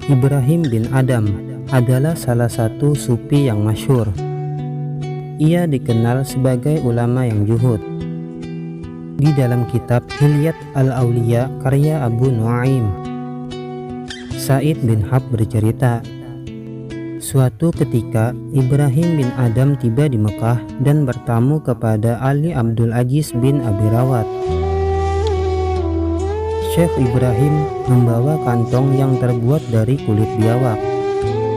Ibrahim bin Adham adalah salah satu sufi yang masyhur. Ia dikenal sebagai ulama yang zuhud. Di dalam kitab Hilyat al-Auliya karya Abu Nuaim, Sa'id bin Hab bercerita, suatu ketika Ibrahim bin Adham tiba di Mekah dan bertamu kepada Ali Abdul Aziz bin Abi Rawat. Syekh Ibrahim membawa kantong yang terbuat dari kulit biawak.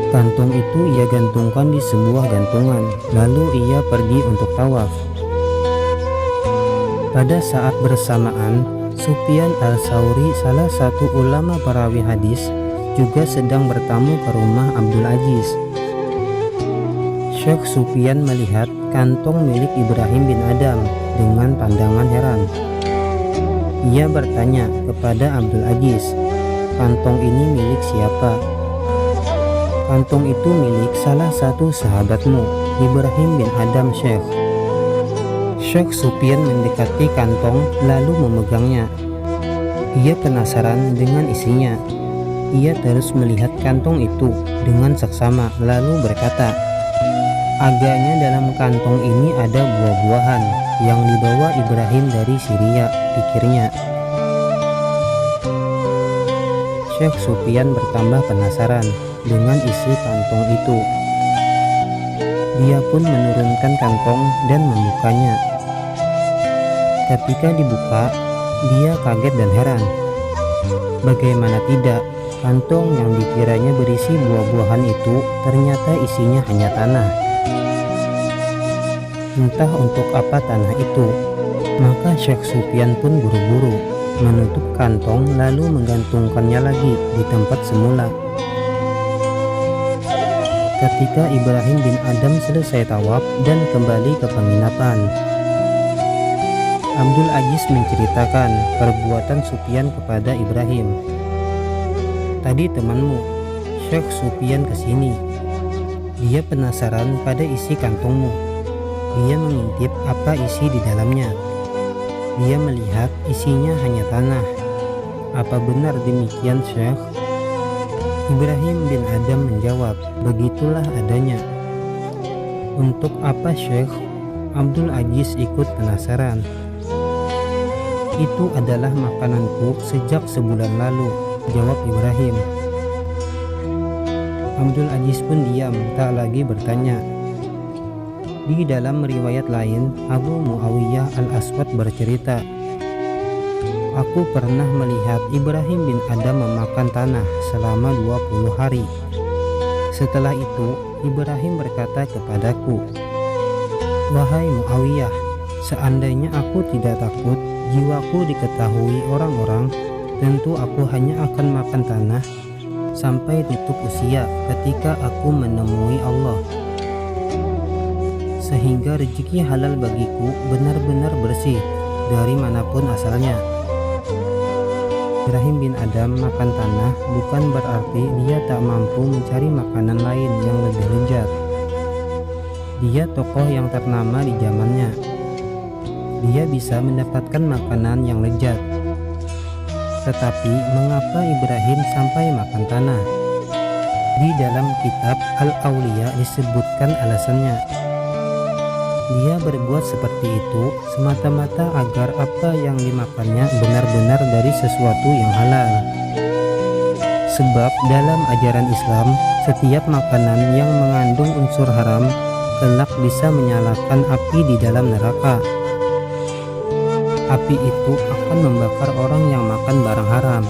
Kantong itu ia gantungkan di sebuah gantungan, lalu ia pergi untuk tawaf. Pada saat bersamaan, Sufyan al-Tsauri, salah satu ulama perawi hadis, juga sedang bertamu ke rumah Abdul Aziz. Syekh Sufyan melihat kantong milik Ibrahim bin Adham dengan pandangan heran. Ia bertanya kepada Abdul Aziz, "Kantong ini milik siapa?" "Kantong itu milik salah satu sahabatmu, Ibrahim bin Adham, Syekh." Syekh Sufyan mendekati kantong lalu memegangnya. Ia penasaran dengan isinya. Ia terus melihat kantong itu dengan seksama lalu berkata, "Agaknya dalam kantong ini ada buah-buahan yang dibawa Ibrahim dari Syria," pikirnya. Syekh Sufyan bertambah penasaran dengan isi kantong itu. Dia pun menurunkan kantong dan membukanya. Ketika dibuka, dia kaget dan heran. Bagaimana tidak, kantong yang dikiranya berisi buah-buahan itu ternyata isinya hanya tanah. Entah untuk apa tanah itu. Maka Syekh Sufyan pun buru-buru menutup kantong lalu menggantungkannya lagi di tempat semula. Ketika Ibrahim bin Adham selesai tawaf dan kembali ke penginapan, Abdul Aziz menceritakan perbuatan Sufyan kepada Ibrahim. "Tadi temanmu, Syekh Sufyan kesini. Dia penasaran pada isi kantongmu. Dia mengintip apa isi di dalamnya. Dia melihat isinya hanya tanah. Apa benar demikian, Syekh?" Ibrahim bin Adham menjawab, "Begitulah adanya." "Untuk apa, Syekh?" Abdul Aziz ikut penasaran. "Itu adalah makananku sejak sebulan lalu," jawab Ibrahim. Abdul Aziz pun diam, tak lagi bertanya. Di dalam riwayat lain, Abu Muawiyah al-Aswad bercerita, "Aku pernah melihat Ibrahim bin Adham memakan tanah selama 20 hari. Setelah itu, Ibrahim berkata kepadaku, 'Wahai Muawiyah, seandainya aku tidak takut jiwaku diketahui orang-orang, tentu aku hanya akan makan tanah sampai tutup usia ketika aku menemui Allah. Sehingga rezeki halal bagiku benar-benar bersih dari manapun asalnya.'" Ibrahim bin Adham makan tanah bukan berarti dia tak mampu mencari makanan lain yang lebih lezat. Dia tokoh yang ternama di zamannya. Dia bisa mendapatkan makanan yang lezat. Tetapi mengapa Ibrahim sampai makan tanah? Di dalam kitab Al-Auliya disebutkan alasannya. Dia berbuat seperti itu semata-mata agar apa yang dimakannya benar-benar dari sesuatu yang halal. Sebab dalam ajaran Islam, setiap makanan yang mengandung unsur haram kelak bisa menyalakan api di dalam neraka. Api itu akan membakar orang yang makan barang haram.